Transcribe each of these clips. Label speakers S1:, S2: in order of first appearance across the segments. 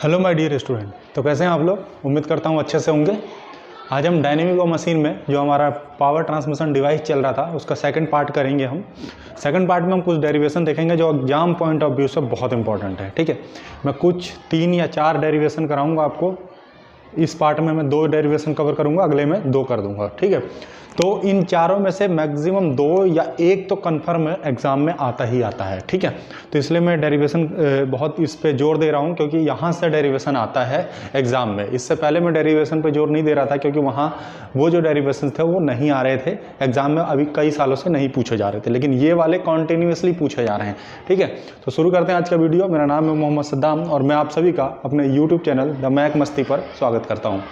S1: Hello my dear student. तो कैसे हैं आप लोग? उम्मीद करता हूँ अच्छे से होंगे। आज हम डायनेमिक मशीन में जो हमारा पावर ट्रांसमिशन डिवाइस चल रहा था उसका सेकंड पार्ट करेंगे। हम सेकंड पार्ट में हम कुछ डेरिवेशन देखेंगे जो एग्जाम पॉइंट ऑफ व्यू से बहुत इंपॉर्टेंट है। ठीक है, मैं कुछ 3 या 4 डेरिवेशन कराऊंगा आपको। इस पार्ट में मैं 2 डेरिवेशन कवर करूंगा, अगले में 2 कर दूंगा। ठीक है, तो इन चारों में से मैक्सिमम 2 या 1 तो कन्फर्म एग्जाम में आता ही आता है। ठीक है, तो इसलिए मैं डेरिवेशन बहुत इस पे जोर दे रहा हूँ क्योंकि यहाँ से डेरिवेशन आता है एग्जाम में। इससे पहले मैं डेरिवेशन पे जोर नहीं दे रहा था क्योंकि वहाँ वो जो डेरिवेशन थे वो नहीं आ रहे थे एग्जाम में, अभी कई सालों से नहीं पूछे जा रहे थे, लेकिन ये वाले कॉन्टिन्यूसली पूछे जा रहे हैं। ठीक है, तो शुरू करते हैं आज का वीडियो। मेरा नाम है मोहम्मद सद्दाम और मैं आप सभी का अपने यूट्यूब चैनल द मैक मस्ती पर स्वागत करता हूँ।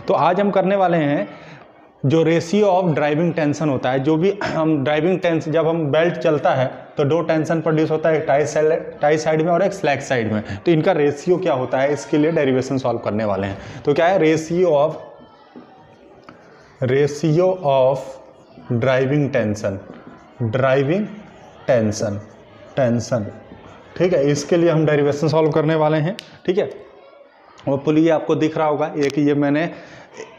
S1: तो आज हम करने वाले हैं जो रेशियो ऑफ ड्राइविंग टेंशन होता है। जो भी हम ड्राइविंग टेंशन, जब हम बेल्ट चलता है तो 2 टेंशन प्रोड्यूस होता है, एक टाई साइड में और एक स्लैक साइड में। तो इनका रेशियो क्या होता है, इसके लिए डेरिवेशन सॉल्व करने वाले हैं। तो क्या है रेशियो ऑफ ड्राइविंग टेंशन। ठीक है, इसके लिए हम डेरिवेशन सॉल्व करने वाले हैं। ठीक है, वो पुली आपको दिख रहा होगा, एक ये मैंने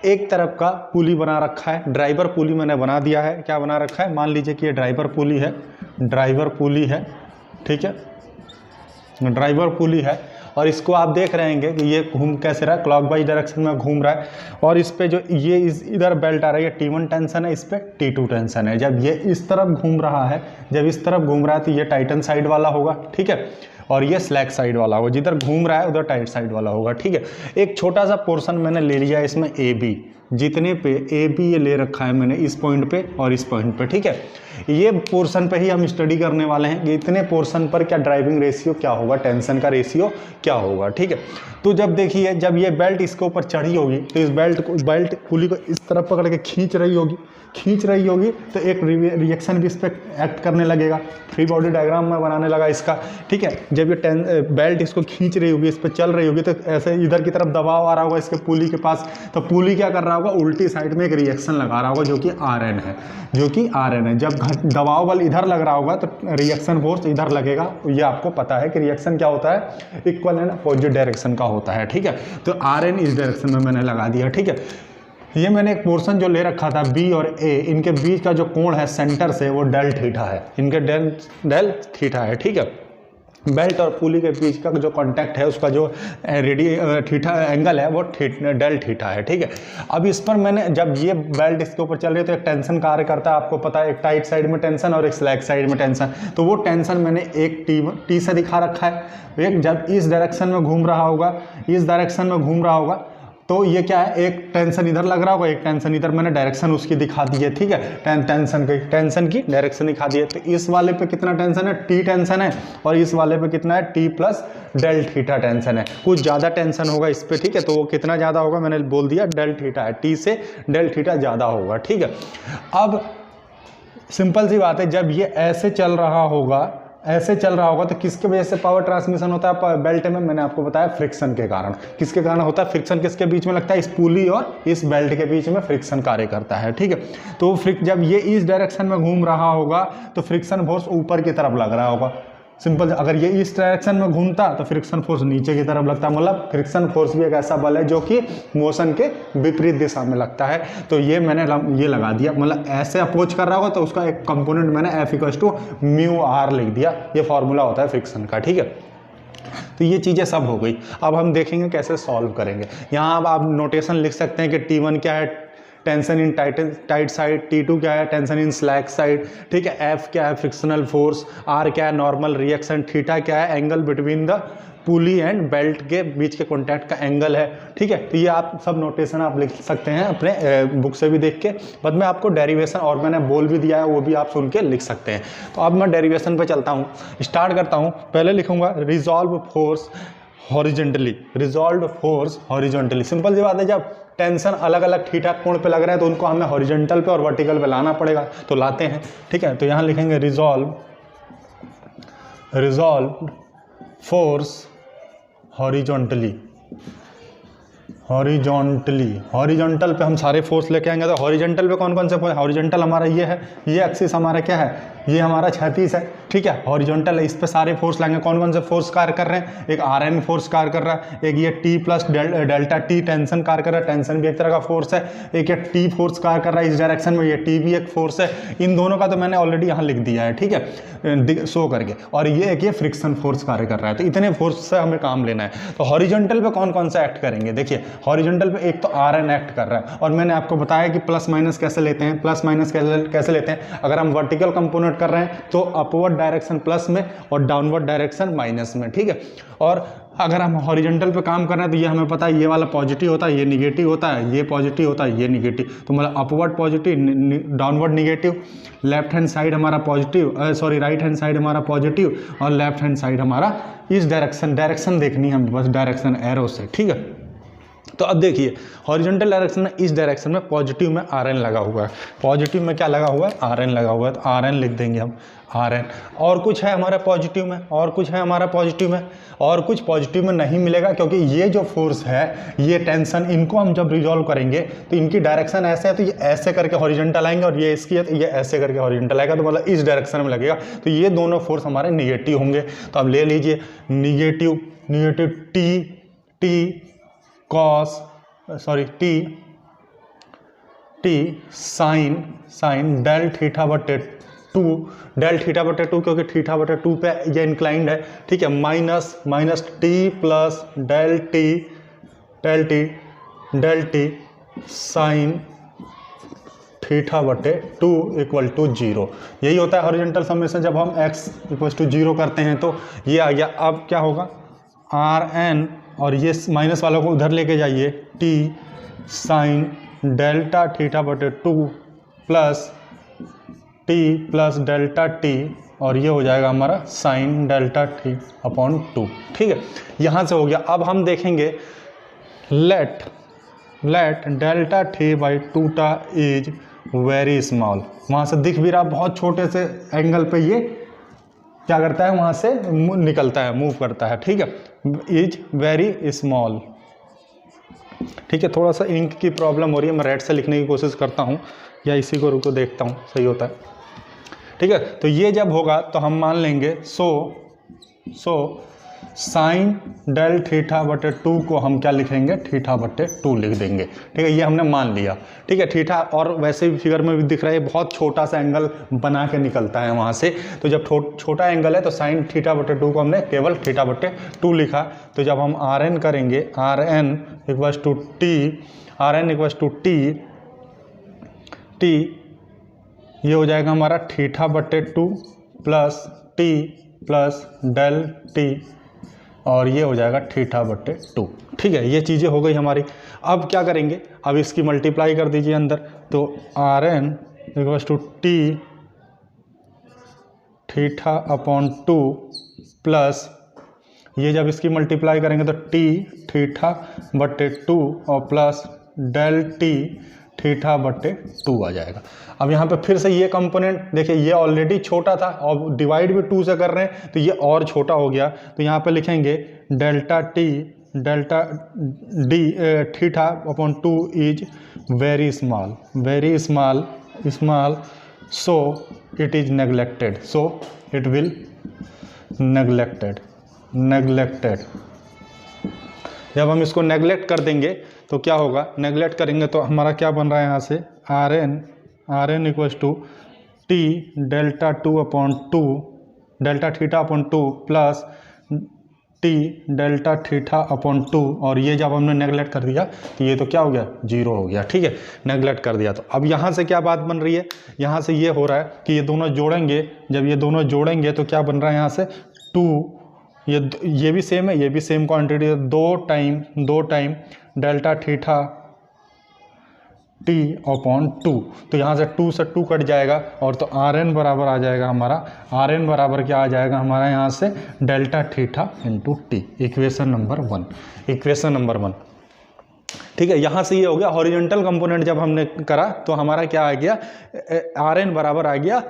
S1: एक तरफ का पुली बना रखा है, ड्राइवर पुली मैंने बना दिया है। क्या बना रखा है, मान लीजिए कि ये ड्राइवर पुली है। ठीक है, ड्राइवर पुली है और इसको आप देख रहे हैं कि ये घूम कैसे रहा है, क्लॉकवाइज डायरेक्शन में घूम रहा है। और इस पे जो ये इधर बेल्ट आ रहा है, ये T1 टेंशन है, इस पे T2 टेंशन है। जब ये इस तरफ घूम रहा है तो ये टाइटन साइड वाला होगा। ठीक है, और ये स्लैक साइड वाला होगा। जिधर घूम रहा है उधर टाइट साइड वाला होगा। ठीक है, एक छोटा सा पोर्शन मैंने ले लिया है इसमें AB, जितने पे AB ये ले रखा है मैंने, इस पॉइंट पे और इस पॉइंट पे। ठीक है, ये पोर्शन पे ही हम स्टडी करने वाले हैं कि इतने पोर्शन पर क्या ड्राइविंग रेशियो क्या होगा, टेंशन का रेशियो क्या होगा। ठीक है, तो जब देखिए, जब ये बेल्ट इसके ऊपर चढ़ी होगी तो इस बेल्ट पुली को इस तरफ पकड़ के खींच रही होगी तो एक रिएक्शन भी इस पर एक्ट करने लगेगा। फ्री बॉडी डायग्राम में बनाने लगा इसका। ठीक है, जब ये बेल्ट इसको खींच रही होगी, इस पर चल रही होगी, तो ऐसे इधर की तरफ दबाव आ रहा होगा इसके पुली के पास। तो पुली क्या कर रहा होगा, उल्टी साइड में एक रिएक्शन लगा रहा होगा जो कि RN है। जब दबाव बल इधर लग रहा होगा तो रिएक्शन फोर्स इधर लगेगा। ये आपको पता है कि रिएक्शन क्या होता है, इक्वल एंड अपोजिट डायरेक्शन का होता है। ठीक है, तो RN इस डायरेक्शन में मैंने लगा दिया। ठीक है, ये मैंने एक पोर्शन जो ले रखा था B और A, इनके बीच का जो कोण है सेंटर से वो डेल थीटा है, इनके डेल थीटा है। ठीक है, बेल्ट और पुली के बीच का जो कांटेक्ट है उसका जो थीटा एंगल है वो डेल थीटा है। ठीक है, अब इस पर मैंने, जब ये बेल्ट इसके ऊपर चल रही है तो एक टेंशन कार्य करता है, आपको पता है, एक टाइट साइड में टेंशन और एक स्लैक साइड में टेंशन। तो वो टेंशन मैंने एक T से दिखा रखा है। एक जब इस डायरेक्शन में घूम रहा होगा तो ये क्या है, एक टेंशन इधर लग रहा होगा, एक टेंशन इधर, मैंने डायरेक्शन उसकी दिखा दी है। ठीक है, टेंशन की डायरेक्शन दिखा दी है। तो इस वाले पे कितना टेंशन है, T टेंशन है, और इस वाले पे कितना है, T plus del theta tension है। कुछ ज़्यादा टेंशन होगा इस पे। ठीक है, तो वो कितना ज़्यादा होगा, मैंने बोल दिया, डेल थीटा है, T से डेल थीटा ज़्यादा होगा। ठीक है, अब सिंपल सी बात है, जब ये ऐसे चल रहा होगा तो किसके वजह से पावर ट्रांसमिशन होता है बेल्ट में, मैंने आपको बताया फ्रिक्शन के कारण। किसके कारण होता है, फ्रिक्शन किसके बीच में लगता है, इस पुली और इस बेल्ट के बीच में फ्रिक्शन कार्य करता है। ठीक है, तो जब ये इस डायरेक्शन में घूम रहा होगा तो फ्रिक्शन फोर्स ऊपर की तरफ लग रहा होगा। सिंपल, अगर ये इस डायरेक्शन में घूमता तो फ्रिक्शन फोर्स नीचे की तरफ लगता। मतलब फ्रिक्शन फोर्स भी एक ऐसा बल है जो कि मोशन के विपरीत दिशा में लगता है। तो ये मैंने ये लगा दिया, मतलब ऐसे अप्रोच कर रहा होगा तो उसका एक कंपोनेंट मैंने F=μr लिख दिया। ये फॉर्मूला होता है फ्रिक्शन का। ठीक है, तो ये चीज़ें सब हो गई। अब हम देखेंगे कैसे सॉल्व करेंगे। यहाँ अब आप नोटेशन लिख सकते हैं कि T1 क्या है, tension in tight side, T2 क्या है, टेंशन इन स्लैक साइड। ठीक है, F क्या है, फ्रिक्शनल फोर्स, R क्या है, नॉर्मल रिएक्शन, थीटा क्या है, angle between the pulley and belt के बीच के कॉन्टैक्ट का एंगल है। ठीक है, तो ये आप सब नोटेशन आप लिख सकते हैं अपने बुक से भी देख के। बाद में आपको डेरिवेशन, और मैंने बोल भी दिया है, वो भी आप सुन के लिख सकते हैं। तो अब मैं डेरिवेशन पे चलता हूँ, स्टार्ट करता हूँ। पहले लिखूंगा रिजॉल्व फोर्स हॉरिजॉन्टली। सिंपल सी बात है, जब टेंशन अलग अलग थीटा कोण पे लग रहा है तो उनको हमें हॉरिजॉन्टल पे और वर्टिकल पे लाना पड़ेगा, तो लाते हैं। ठीक है, तो यहाँ लिखेंगे रिजॉल्व फोर्स हॉरिजॉन्टली। हॉरिजॉन्टल पे हम सारे फोर्स लेके आएंगे। तो हॉरिजॉन्टल पे कौन कौन से फोर्स, हॉरिजॉन्टल हमारा ये है, ये एक्सिस हमारा क्या है, ये हमारा क्षैतिज है, ठीक है। हॉरिजॉन्टल है, इस पे सारे फोर्स लाएंगे। कौन कौन से फोर्स कार्य कर रहे हैं, एक RN फोर्स कार्य कर रहा है, एक ये T plus delta T tension कार्य कर रहा है, टेंशन भी एक तरह का फोर्स है, एक ये T फोर्स कार्य कर रहा है इस डायरेक्शन में, ये T भी एक फोर्स है। इन दोनों का तो मैंने ऑलरेडी यहाँ लिख दिया है, ठीक है, शो करके। और ये एक ये फ्रिक्शन फोर्स कार्य कर रहा है। तो इतने फोर्स से हमें काम लेना है। तो हॉरिजॉन्टल पे कौन कौन सा एक्ट करेंगे, देखिए हॉरिजॉन्टल पे एक तो RN एक्ट कर रहा है, और मैंने आपको बताया कि प्लस माइनस कैसे लेते हैं, प्लस माइनस कैसे लेते हैं। अगर हम वर्टिकल कंपोनेंट कर रहे हैं तो अपवर्ड डायरेक्शन प्लस में और डाउनवर्ड डायरेक्शन माइनस में, ठीक है। और अगर हम हॉरिजॉन्टल पे काम कर रहे हैं तो ये हमें पता है, ये वाला पॉजिटिव होता है, ये निगेटिव होता है, ये पॉजिटिव होता है, ये निगेटिव। तो मतलब upward positive, downward negative, left hand side हमारा पॉजिटिव, राइट हैंड साइड हमारा पॉजिटिव, और लेफ्ट हैंड साइड हमारा इस डायरेक्शन देखनी है हमें, बस डायरेक्शन एरो से, ठीक है। तो अब देखिए हॉरिजॉन्टल डायरेक्शन में इस डायरेक्शन में पॉजिटिव में RN लगा हुआ है, पॉजिटिव में क्या लगा हुआ है, RN लगा हुआ है। तो RN लिख देंगे हम, RN। और कुछ है हमारा पॉजिटिव में, और कुछ है हमारा पॉजिटिव में, और कुछ पॉजिटिव में नहीं मिलेगा, क्योंकि ये जो फोर्स है, ये टेंशन, इनको हम जब रिजॉल्व करेंगे तो इनकी डायरेक्शन ऐसे है, तो ये ऐसे करके हॉरिजॉन्टल आएंगे, और ये इसकी है तो ये ऐसे करके हॉरिजॉन्टल आएगा, तो मतलब इस डायरेक्शन में लगेगा। तो ये दोनों फोर्स हमारे निगेटिव होंगे। तो अब ले लीजिए negative T sine del theta बटे टू, क्योंकि थीटा बटे 2 पे ये इंक्लाइंड है, ठीक है, minus T plus del T sine theta बटे 2 इक्वल टू 0। यही होता है हॉरिजॉन्टल समेशन। जब हम x इक्वल टू 0 करते हैं तो ये आ गया। अब क्या होगा, RN, और ये माइनस वालों को उधर लेके जाइए, T साइन डेल्टा थीटा बटे 2 plus T plus delta T, और ये हो जाएगा हमारा साइन डेल्टा T अपॉन 2, ठीक है। यहाँ से हो गया। अब हम देखेंगे let delta T by 2 is very small. वहाँ से दिख भी रहा बहुत छोटे से एंगल पे ये क्या करता है, वहाँ से निकलता है, मूव करता है, ठीक है, इज वेरी स्मॉल, ठीक है। थोड़ा सा इंक की प्रॉब्लम हो रही है, मैं रेड से लिखने की कोशिश करता हूँ, या इसी को रुको देखता हूँ सही होता है, ठीक है। तो ये जब होगा तो हम मान लेंगे सो साइन डेल थीटा बटे 2 को हम क्या लिखेंगे, थीटा बटे 2 लिख देंगे, ठीक है। ये हमने मान लिया, ठीक है, थीटा। और वैसे भी फिगर में भी दिख रहा है बहुत छोटा सा एंगल बना के निकलता है वहाँ से। तो जब छोटा एंगल है तो साइन थीटा बटे 2 को हमने केवल थीटा बटे 2 लिखा। तो जब हम RN करेंगे, RN इक्वल्स टू T, ये हो जाएगा हमारा थीटा बटे 2 plus T plus del T, और ये हो जाएगा थीटा बटे 2, ठीक है। ये चीज़ें हो गई हमारी। अब क्या करेंगे, अब इसकी मल्टीप्लाई कर दीजिए अंदर। तो RN equals to T theta upon 2 plus, ये जब इसकी मल्टीप्लाई करेंगे तो T थीटा बटे 2 और प्लस डेल T थीटा बटे 2 आ जाएगा। अब यहाँ पे फिर से ये कंपोनेंट देखिए, ये ऑलरेडी छोटा था और डिवाइड भी 2 से कर रहे हैं तो ये और छोटा हो गया। तो यहाँ पे लिखेंगे delta D theta upon 2 is very small, so it is neglected, so it will neglected. जब हम इसको नेग्लेक्ट कर देंगे तो क्या होगा, नेग्लेक्ट करेंगे तो हमारा क्या बन रहा है यहाँ से, RN equals to T delta 2 upon 2 delta theta upon 2 plus T delta theta upon 2, और ये जब हमने नेग्लेक्ट कर दिया तो ये तो क्या हो गया, 0 हो गया, ठीक है, नेग्लेक्ट कर दिया। तो अब यहाँ से क्या बात बन रही है, यहाँ से ये हो रहा है कि ये दोनों जोड़ेंगे, जब ये दोनों जोड़ेंगे तो क्या बन रहा है यहाँ से 2, ये भी सेम है, ये भी सेम क्वांटिटी है, 2 time delta theta T upon 2। तो यहाँ से 2 से 2 कट जाएगा, और तो RN बराबर आ जाएगा हमारा, RN बराबर क्या आ जाएगा हमारा यहाँ से, delta theta into T। Equation number 1, ठीक है। यहाँ से ये हो गया हॉरिजॉन्टल कंपोनेंट। जब हमने करा तो हमारा क्या आ गया, RN बराबर आ गया,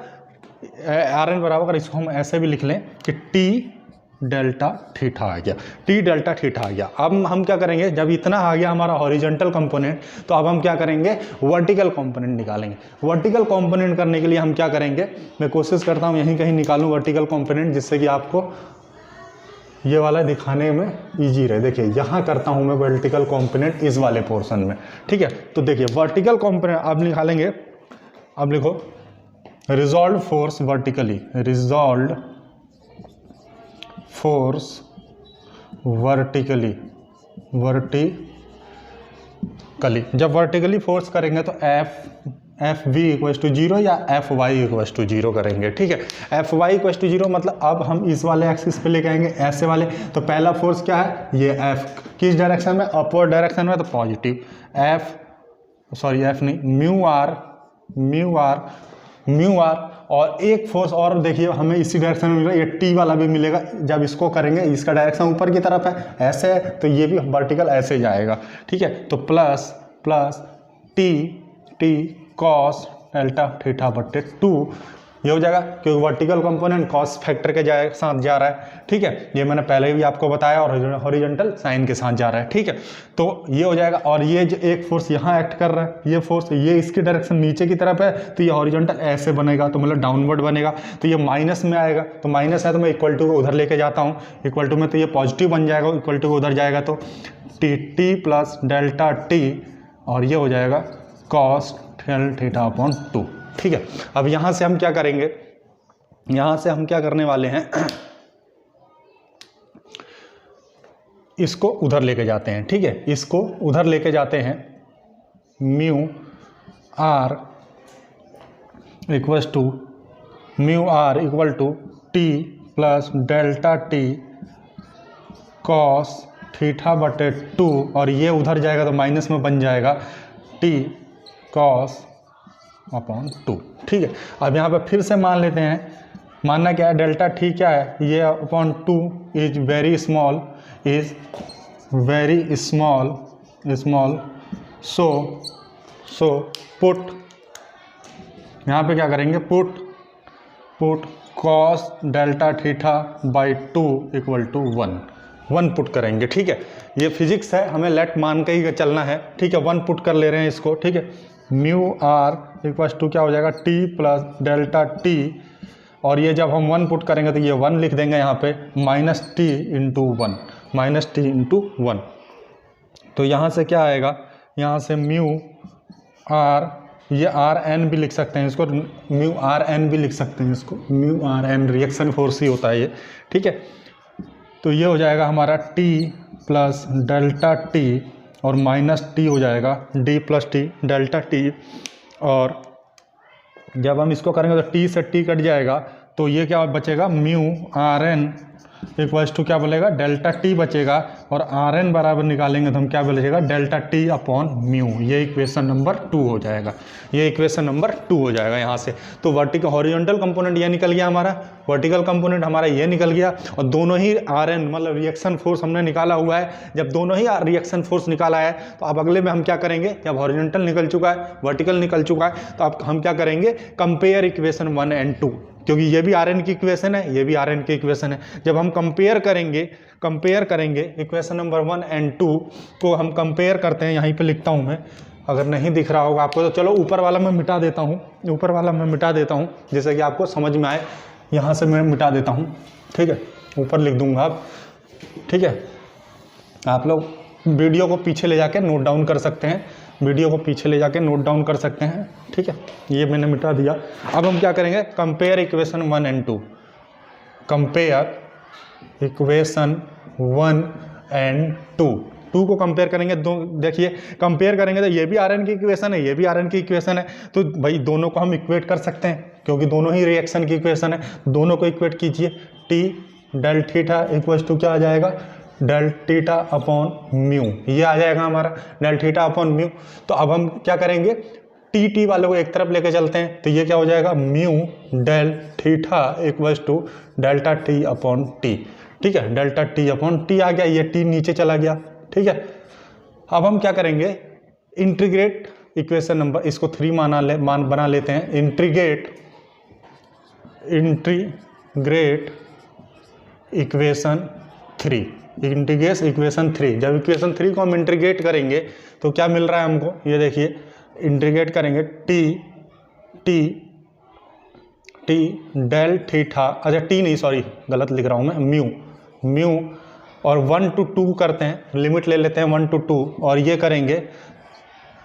S1: RN बराबर, इसको हम ऐसे भी लिख लें कि T डेल्टा थीटा आ गया, टी डेल्टा थीटा आ गया। अब हम क्या करेंगे, जब इतना आ गया हमारा हॉरिजॉन्टल कंपोनेंट, तो अब हम क्या करेंगे, वर्टिकल कंपोनेंट निकालेंगे। वर्टिकल कंपोनेंट करने के लिए हम क्या करेंगे, मैं कोशिश करता हूँ यहीं कहीं निकालूँ वर्टिकल कंपोनेंट, जिससे कि आपको ये वाला दिखाने में ईजी रहे। देखिए यहाँ करता हूँ मैं वर्टिकल कंपोनेंट इस वाले पोर्शन में, ठीक है। तो देखिए वर्टिकल कंपोनेंट अब निकालेंगे। अब लिखो resolve force vertically, resolve force vertically, जब वर्टिकली फोर्स करेंगे तो एफ वी इक्वल टू 0 या एफ वाई इक्वल टू 0 करेंगे, ठीक है। एफ वाई इक्वल टू 0 मतलब अब हम इस वाले एक्सिस पे लेके आएंगे, ऐसे वाले। तो पहला फोर्स क्या है, ये एफ किस डायरेक्शन में, अपवर्ड डायरेक्शन में, तो पॉजिटिव एफ नहीं, म्यू आर। और एक फोर्स और देखिए हमें इसी डायरेक्शन में मिलेगा, ये टी वाला भी मिलेगा। जब इसको करेंगे, इसका डायरेक्शन ऊपर की तरफ है, ऐसे है, तो ये भी वर्टिकल ऐसे जाएगा, ठीक है। तो plus T cos delta theta बटे 2 ये हो जाएगा, क्योंकि वर्टिकल कंपोनेंट कॉस फैक्टर के साथ जा रहा है, ठीक है। ये मैंने पहले भी आपको बताया, और हॉरिजॉन्टल साइन के साथ जा रहा है, ठीक है। तो ये हो जाएगा। और ये जो एक फोर्स यहाँ एक्ट कर रहा है, ये फोर्स ये इसकी डायरेक्शन नीचे की तरफ है, तो ये हॉरिजॉन्टल ऐसे बनेगा, तो मतलब डाउनवर्ड बनेगा, तो ये माइनस में आएगा। तो माइनस है तो मैं इक्वल टू को उधर लेके जाता हूँ, इक्वल टू में तो ये पॉजिटिव बन जाएगा, इक्वल टू को उधर जाएगा तो टी प्लस डेल्टा टी, और ये हो जाएगा कॉस थीटा अपॉन 2, ठीक है। अब यहां से हम क्या करेंगे, यहां से हम क्या करने वाले हैं, इसको उधर लेके जाते हैं, ठीक है। इसको उधर लेके जाते हैं, mu R equal to T plus delta T cos theta बटे 2, और ये उधर जाएगा तो माइनस में बन जाएगा टी कॉस अपॉन 2, ठीक है। अब यहाँ पे फिर से मान लेते हैं, मानना क्या है, डेल्टा टी क्या है, ये upon 2 is very small, so put, यहाँ पे क्या करेंगे, put cos delta theta by 2 equal to 1 put करेंगे, ठीक है। ये फिजिक्स है, हमें लेट मान के ही चलना है, ठीक है। 1 पुट कर ले रहे हैं इसको, ठीक है। म्यू आर इक्वल टू क्या हो जाएगा, टी प्लस डेल्टा टी, और ये जब हम 1 पुट करेंगे तो ये 1 लिख देंगे यहाँ पे, माइनस टी इंटू 1, तो यहाँ से क्या आएगा, यहाँ से म्यू आर, ये आर एन भी लिख सकते हैं इसको, म्यू आर एन भी लिख सकते हैं इसको, mu R N reaction force ही होता है ये, ठीक है। तो ये हो जाएगा हमारा टी प्लस डेल्टा टी, और माइनस टी हो जाएगा D plus T delta T, और जब हम इसको करेंगे तो टी से टी कट जाएगा, तो ये क्या बचेगा, mu R N equals to क्या बोलेगा, डेल्टा टी बचेगा, और आर एन बराबर निकालेंगे तो हम क्या बचेगा, डेल्टा टी अपॉन म्यू। ये इक्वेशन नंबर 2 हो जाएगा, ये इक्वेशन नंबर 2 हो जाएगा यहाँ से। तो वर्टिकल हॉरिजॉन्टल कंपोनेंट ये निकल गया हमारा, वर्टिकल कंपोनेंट हमारा ये निकल गया, और दोनों ही आर एन मतलब रिएक्शन फोर्स हमने निकाला हुआ है। जब दोनों ही रिएक्शन फोर्स निकाला है तो अब अगले में हम क्या करेंगे, जब हॉरिजॉन्टल निकल चुका है, वर्टिकल निकल चुका है, तो अब हम क्या करेंगे, कंपेयर इक्वेशन 1 एंड 2, क्योंकि ये भी आर एन की इक्वेशन है, ये भी आर एन की इक्वेशन है। जब हम कंपेयर करेंगे इक्वेशन नंबर 1 एंड 2 को हम कंपेयर करते हैं, यहीं पे लिखता हूँ मैं, अगर नहीं दिख रहा होगा आपको तो चलो ऊपर वाला मैं मिटा देता हूँ, जैसे कि आपको समझ में आए। यहाँ से मैं मिटा देता हूँ, ठीक है, ऊपर लिख दूंगा आप, ठीक है। आप लोग वीडियो को पीछे ले जाके नोट डाउन कर सकते हैं, ठीक है। ये मैंने मिटा दिया। अब हम क्या करेंगे, compare equation 1 and 2, compare equation 1 and 2 को कंपेयर करेंगे। देखिए कंपेयर करेंगे तो ये भी आर एन की इक्वेशन है, ये भी आर एन की इक्वेशन है, तो भाई दोनों को हम इक्वेट कर सकते हैं, क्योंकि दोनों ही रिएक्शन की इक्वेशन है। दोनों को इक्वेट कीजिए, T del theta equals to क्या आ जाएगा, डेल थीटा अपॉन म्यू, ये आ जाएगा हमारा डेल थीटा अपॉन म्यू। तो अब हम क्या करेंगे, टी वाले को एक तरफ लेके चलते हैं, तो ये क्या हो जाएगा, mu del theta equals to delta T upon T, ठीक है। डेल्टा टी अपॉन टी आ गया, ये टी नीचे चला गया, ठीक है। अब हम क्या करेंगे, इंटीग्रेट इक्वेशन नंबर, इसको 3 मान बना लेते हैं, इंटीग्रेट इक्वेशन 3, इंटीग्रेट इक्वेशन 3। जब इक्वेशन 3 को हम इंटीग्रेट करेंगे तो क्या मिल रहा है हमको, ये देखिए इंटीग्रेट करेंगे टी डेल थीटा, अच्छा टी नहीं सॉरी गलत लिख रहा हूँ मैं, म्यू और 1 to 2 करते हैं, लिमिट ले लेते हैं 1 to 2 और ये करेंगे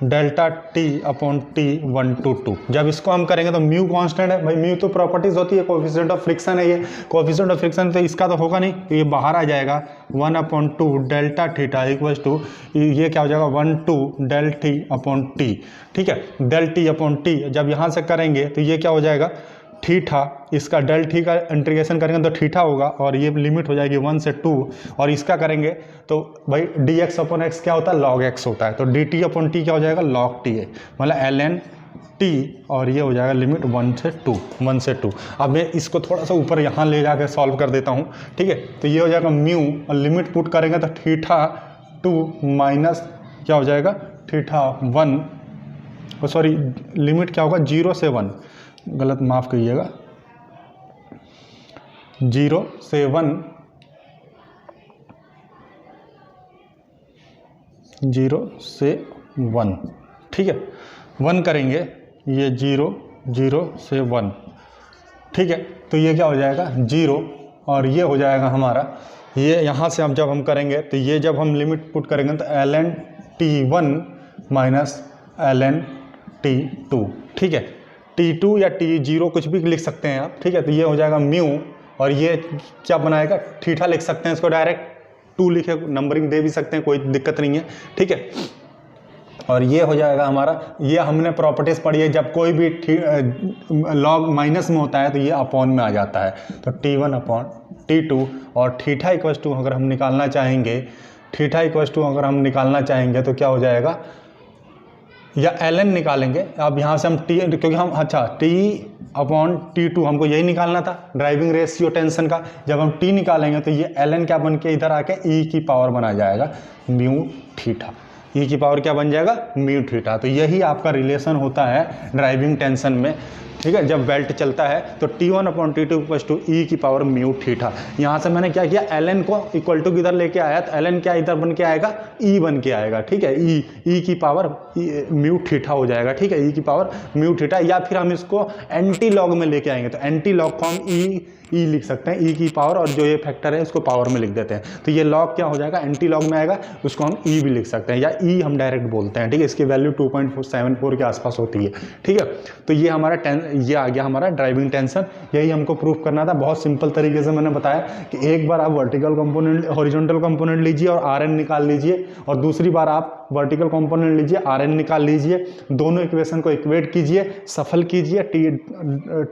S1: delta T upon T 1 to 2। जब इसको हम करेंगे तो म्यू कांस्टेंट है भाई, म्यू तो प्रॉपर्टीज होती है, कोएफिशिएंट ऑफ फ्रिक्शन है, ये कोएफिशिएंट ऑफ फ्रिक्शन तो इसका तो होगा नहीं, तो ये बाहर आ जाएगा 1/2 डेल्टा थीटा इक्वल्स टू, ये क्या हो जाएगा 1 to del T upon T, ठीक है, डेल टी अपॉन टी। जब यहाँ से करेंगे तो ये क्या हो जाएगा थीटा, इसका डेल टी का इंटीग्रेशन करेंगे तो थीटा होगा और ये लिमिट हो जाएगी 1 से 2, और इसका करेंगे तो भाई dx अपॉन एक्स क्या होता है log x होता है, तो dt अपॉन टी क्या हो जाएगा log t है, मतलब ln t, और ये हो जाएगा लिमिट 1 से 2। अब मैं इसको थोड़ा सा ऊपर यहाँ ले जाकर सॉल्व कर देता हूँ, ठीक है, तो ये हो जाएगा म्यू और लिमिट पुट करेंगे तो थीटा 2 माइनस क्या हो जाएगा थीटा 1, सॉरी लिमिट क्या होगा 0 से 1, गलत माफ़ करिएगा, 0 से 1, 0 से 1, ठीक है, 1 करेंगे ये 0 से 1, ठीक है, तो ये क्या हो जाएगा 0 और ये हो जाएगा हमारा, ये यहाँ से हम जब हम करेंगे तो ये जब हम लिमिट पुट करेंगे तो ln t1 minus ln t2, ठीक है, T2 या T0 कुछ भी लिख सकते हैं आप, ठीक है, तो ये हो जाएगा म्यू और ये क्या बनाएगा थीटा लिख सकते हैं, इसको डायरेक्ट 2 लिखे, नंबरिंग दे भी सकते हैं, कोई दिक्कत नहीं है, ठीक है, और ये हो जाएगा हमारा, ये हमने प्रॉपर्टीज पढ़ी है, जब कोई भी लॉग माइनस में होता है तो ये अपॉन में आ जाता है, तो T1 अपॉन T2 और थीटा इक्वल्स टू अगर हम निकालना चाहेंगे, थीटा इक्वल्स टू अगर हम निकालना चाहेंगे तो क्या हो जाएगा, या ln निकालेंगे। अब यहाँ से हम t, क्योंकि हम अच्छा t अपॉन T2 हमको यही निकालना था ड्राइविंग रेशियो टेंशन का, जब हम t निकालेंगे तो ये ln क्या बन के इधर आके e की पावर बना जाएगा म्यू थीटा, e की पावर क्या बन जाएगा म्यू थीटा। तो यही आपका रिलेशन होता है ड्राइविंग टेंशन में, ठीक है, जब बेल्ट चलता है तो T1 upon T2 equals to ई की पावर म्यू थीटा। यहाँ से मैंने क्या किया ln को इक्वल टू किधर लेके आया, तो ln क्या इधर बन के आएगा e बन के आएगा, ठीक है, ई की पावर म्यू थीटा हो जाएगा, ठीक है, ई की पावर म्यू थीटा, या फिर हम इसको एंटी लॉग में लेके आएंगे तो एंटी लॉग को हम ई लिख सकते हैं, ई की पावर, और जो ये फैक्टर है इसको पावर में लिख देते हैं, तो ये लॉग क्या हो जाएगा एंटी लॉग में आएगा, उसको हम ई भी लिख सकते हैं, या ई हम डायरेक्ट बोलते हैं, ठीक है, इसकी वैल्यू 2.74 के आसपास होती है, ठीक है। तो ये हमारा ये आ गया हमारा ड्राइविंग टेंशन, यही हमको प्रूफ करना था। बहुत सिंपल तरीके से मैंने बताया कि एक बार आप वर्टिकल कंपोनेंट हॉरिजॉन्टल कंपोनेंट लीजिए और आर एन निकाल लीजिए, और दूसरी बार आप वर्टिकल कंपोनेंट लीजिए आर एन निकाल लीजिए, दोनों इक्वेशन को इक्वेट कीजिए, सफल कीजिए,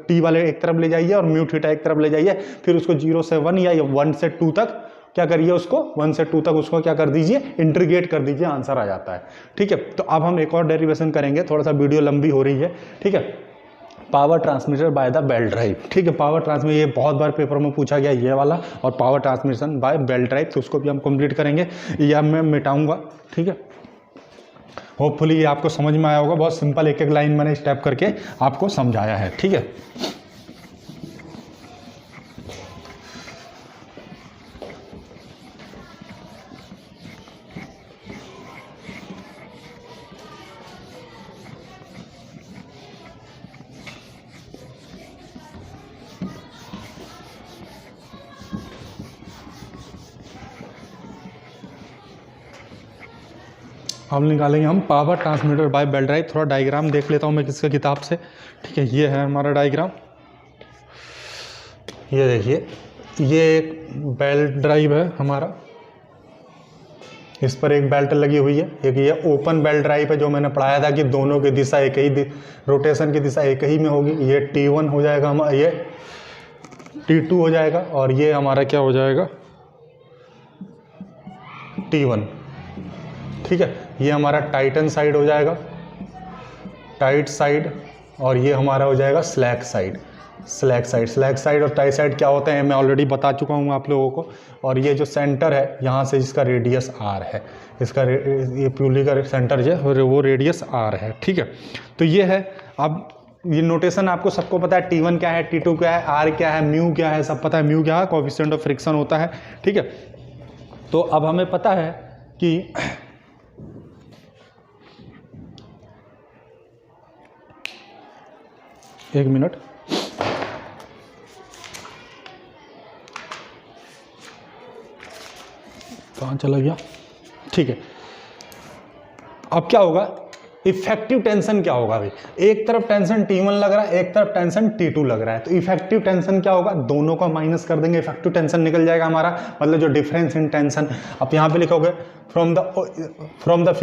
S1: टी वाले एक तरफ ले जाइए और म्यू थीटा एक तरफ ले जाइए, फिर उसको 0 से 1 या 1 से 2 तक क्या करिए, उसको 1 से 2 तक उसको क्या कर दीजिए इंटीग्रेट कर दीजिए, आंसर आ जाता है, ठीक है। तो अब हम एक और डेरिवेशन करेंगे, थोड़ा सा वीडियो लंबी हो रही है, ठीक है, power transmitter by the belt drive, ठीक है, पावर ट्रांसमिशन ये बहुत बार पेपर में पूछा गया ये वाला, और power transmission by belt drive, तो उसको भी हम कंप्लीट करेंगे, या मैं मिटाऊंगा, ठीक है। होपफुली ये आपको समझ में आया होगा, बहुत सिंपल एक एक लाइन मैंने स्टेप करके आपको समझाया है, ठीक है। अब निकालेंगे हम power transmitter by belt drive. थोड़ा डायग्राम देख लेता हूँ मैं किसके किताब से, ठीक है, ये है हमारा डायग्राम, ये देखिए, ये एक बेल्ट ड्राइव है हमारा, इस पर एक बेल्ट लगी हुई है, एक ये ओपन बेल्ट ड्राइव है जो मैंने पढ़ाया था कि दोनों की दिशा एक ही, रोटेशन की दिशा एक ही में होगी, ये T1 हो जाएगा हमारा, ये T2 हो जाएगा, और ये हमारा क्या हो जाएगा T1, ठीक है। ये हमारा टाइटन साइड हो जाएगा, टाइट साइड, और ये हमारा हो जाएगा slack side, slack side. Slack side और टाइट साइड क्या होते हैं मैं ऑलरेडी बता चुका हूँ आप लोगों को। और ये जो सेंटर है यहाँ से इसका रेडियस आर है, इसका ये प्यूली का सेंटर जो है वो रेडियस आर है, ठीक है। तो ये है। अब ये नोटेशन आपको सबको पता है, T1 क्या है, T2 क्या है, आर क्या है, म्यू क्या है, सब पता है। म्यू क्या है, कोएफिशिएंट ऑफ फ्रिक्शन होता है, ठीक है। तो अब हमें पता है कि एक मिनट, कहाँ चला गया, ठीक है। अब क्या होगा, इफेक्टिव टेंशन क्या होगा भाई, एक तरफ टेंशन T1 लग रहा है, एक तरफ टेंशन T2 लग रहा है, तो इफेक्टिव टेंशन क्या होगा, दोनों का माइनस कर देंगे, इफेक्टिव टेंशन निकल जाएगा हमारा, मतलब जो डिफरेंस इन टेंशन। अब यहां पे लिखोगे फ्रॉम द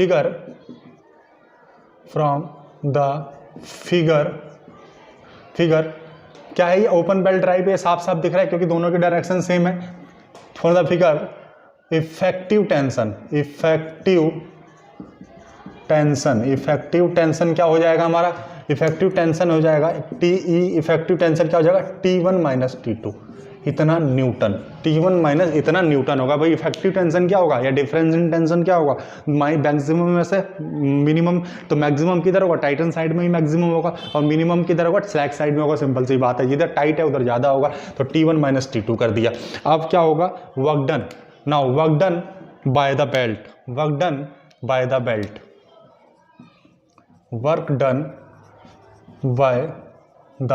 S1: फिगर क्या है, ये ओपन बेल्ट ड्राइव है, साफ साफ दिख रहा है क्योंकि दोनों की डायरेक्शन सेम है। For the figure effective tension क्या हो जाएगा हमारा, इफेक्टिव टेंशन हो जाएगा TE, इफेक्टिव टेंशन क्या हो जाएगा T1 माइनस T2 इतना न्यूटन, T1 माइनस इतना न्यूटन होगा भाई। इफेक्टिव टेंशन क्या होगा या डिफरेंस इन टेंशन क्या होगा, मैक्सिमम में से मिनिमम, तो मैक्सिमम किधर होगा, टाइटन साइड में ही मैक्सिमम होगा, और मिनिमम किधर होगा, स्लैक साइड में होगा। सिंपल सी बात है, जिधर टाइट है उधर ज़्यादा होगा, तो T1 माइनस T2 कर दिया। अब क्या होगा, work done, now work done by the belt, work done by the belt, work done by the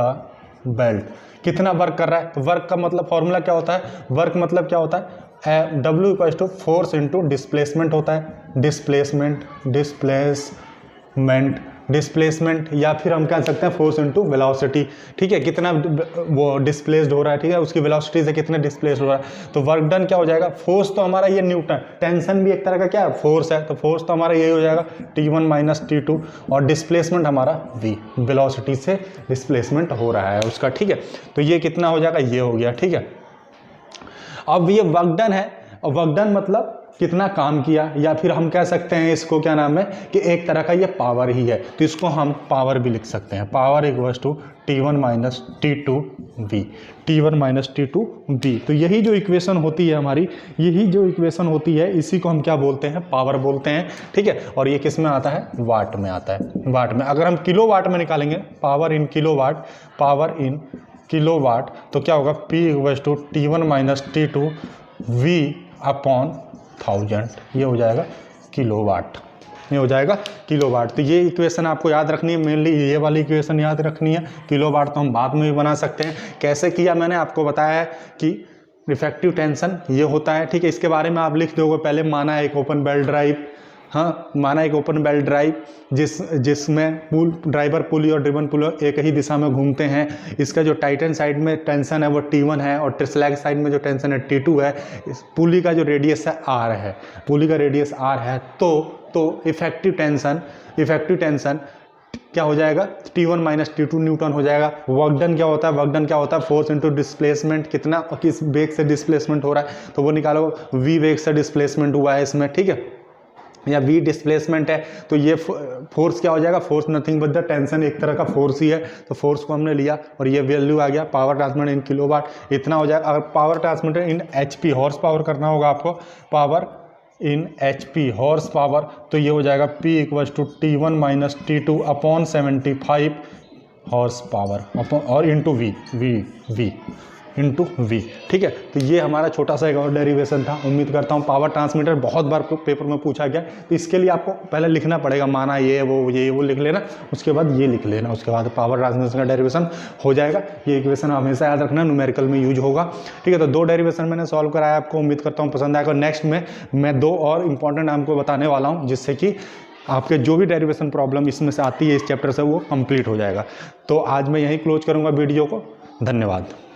S1: belt, कितना वर्क कर रहा है, तो वर्क का मतलब फॉर्मूला क्या होता है, वर्क मतलब क्या होता है, W equal to force into displacement होता है, डिस्प्लेसमेंट या फिर हम कह सकते हैं फोर्स इंटू वेलोसिटी, ठीक है, कितना वो डिस्प्लेस्ड हो रहा है, ठीक है, उसकी वेलोसिटी से कितना डिस्प्लेस्ड हो रहा है। तो वर्क डन क्या हो जाएगा, फोर्स तो हमारा ये न्यूटन, टेंशन भी एक तरह का क्या है, फोर्स है, तो फोर्स तो हमारा यही हो जाएगा T1 माइनस T2, और डिस्प्लेसमेंट हमारा V, वेलोसिटी से डिस्प्लेसमेंट हो रहा है उसका, ठीक है। तो ये कितना हो जाएगा, ये हो गया, ठीक है। अब ये वर्क डन है, और वर्क डन मतलब कितना काम किया, या फिर हम कह सकते हैं इसको क्या नाम है कि एक तरह का ये पावर ही है, तो इसको हम पावर भी लिख सकते हैं, power equals to T1 minus T2 V, T1 minus T2 V। तो यही जो इक्वेशन होती है हमारी, यही जो इक्वेशन होती है, इसी को हम क्या बोलते हैं, पावर बोलते हैं, ठीक है। और ये किस में आता है, वाट में आता है, वाट में। अगर हम किलो वाट में निकालेंगे, पावर इन किलो वाट, तो क्या होगा, P equals to T1 minus T2 V upon 1000, ये हो जाएगा किलोवाट, ये हो जाएगा किलोवाट। तो ये इक्वेशन आपको याद रखनी है, मेनली ये वाली इक्वेशन याद रखनी है। किलोवाट तो हम बाद में भी बना सकते हैं, कैसे किया मैंने आपको बताया है कि इफेक्टिव टेंशन ये होता है, ठीक है। इसके बारे में आप लिख दोगे, पहले माना एक ओपन बेल्ट ड्राइव, हाँ, माना एक ओपन बेल्ट ड्राइव जिसमें ड्राइवर पुली और ड्रिवन पुली एक ही दिशा में घूमते हैं। इसका जो टाइटन साइड में टेंशन है वो T1 है, और स्लैग साइड में जो टेंशन है T2 है। इस पुली का जो रेडियस है R है, पुली का रेडियस R है, तो इफेक्टिव टेंशन क्या हो जाएगा, T1 माइनस T2 न्यूटन हो जाएगा। वर्क डन क्या होता है, फोर्स इंटू डिस्प्लेसमेंट, कितना किस वेग से डिस्प्लेसमेंट हो रहा है, तो वो निकालो, V वेग से डिस्प्लेसमेंट हुआ है इसमें, ठीक है, या V डिस्प्लेसमेंट है। तो ये फोर्स क्या हो जाएगा, force nothing but the tension, एक तरह का फोर्स ही है, तो फोर्स को हमने लिया और ये वैल्यू आ गया। पावर ट्रांसमिटर इन किलोवाट इतना हो जाएगा। अगर power transmitter in HP horse power करना होगा आपको, power in HP horse power, तो ये हो जाएगा P equals to T1 minus T2 upon 75 horse power और इंटू V, ठीक है। तो ये हमारा छोटा सा एक और डेरिवेशन था। उम्मीद करता हूँ पावर ट्रांसमीटर बहुत बार पेपर में पूछा गया, तो इसके लिए आपको पहले लिखना पड़ेगा, माना ये वो लिख लेना, उसके बाद ये लिख लेना, उसके बाद पावर ट्रांसमिशन का डेरिवेशन हो जाएगा। ये इक्वेशन हमेशा याद रखना, न्यूमेरिकल में यूज होगा, ठीक है। तो 2 डेरिवेशन मैंने सॉल्व कराया आपको, उम्मीद करता हूँ पसंद आएगा। नेक्स्ट में मैं 2 और इंपॉर्टेंट आपको बताने वाला हूँ, जिससे कि आपके जो भी डेरिवेशन प्रॉब्लम इसमें से आती है इस चैप्टर से, वो कंप्लीट हो जाएगा। तो आज मैं यहीं क्लोज करूँगा वीडियो को। धन्यवाद।